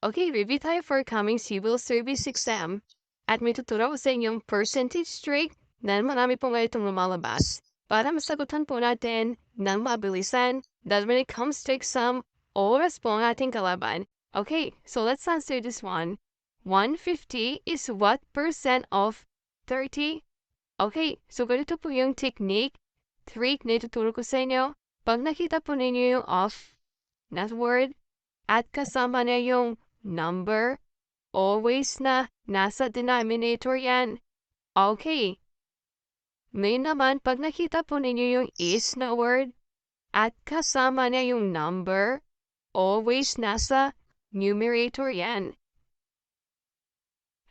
Okay, review tayo for coming civil service exam. At may tuturo ko sa inyong percentage rate na marami pong ganitong lumalabas. Para masagutan po natin ng mabilisan that when it comes to exam, oras po ang ating kalaban. Okay, so let's answer this one. 150 is what percent of 30? Okay, so ganito po yung technique, trick na ituturo ko sa inyo. Pag nakita po ninyo yung off na word at kasama na yung number, always na nasa denominator yan. Okay. Ngayon naman, pag nakita po ninyo yung is na word at kasama na yung number, always nasa numerator yan.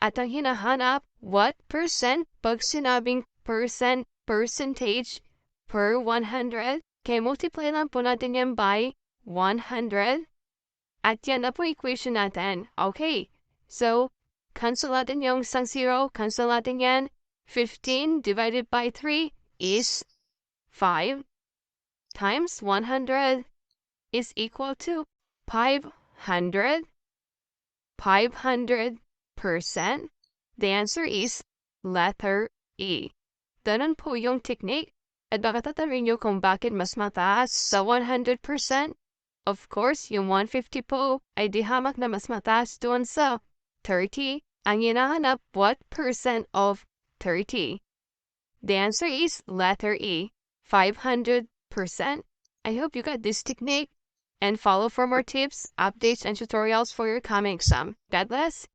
At ang hinahanap, what percent pag sinabing percentage per 100, kaya multiply lang po natin yan by 100. At yan na po equation natin. Okay, so cancel natin yung isang zero, cancel natin yan. 15 divided by 3 is 5 times 100 is equal to 500. 500%. The answer is letter E. Ganun po yung technique. At baka tatanungin nyo kung bakit mas mataas sa 100%. Of course, yung 150 po ay di hamak na mas mataas doon sa 30. Ang hinahanap, what percent of 30? The answer is letter E, 500%. I hope you got this technique and follow for more tips, updates, and tutorials for your coming exam. God bless.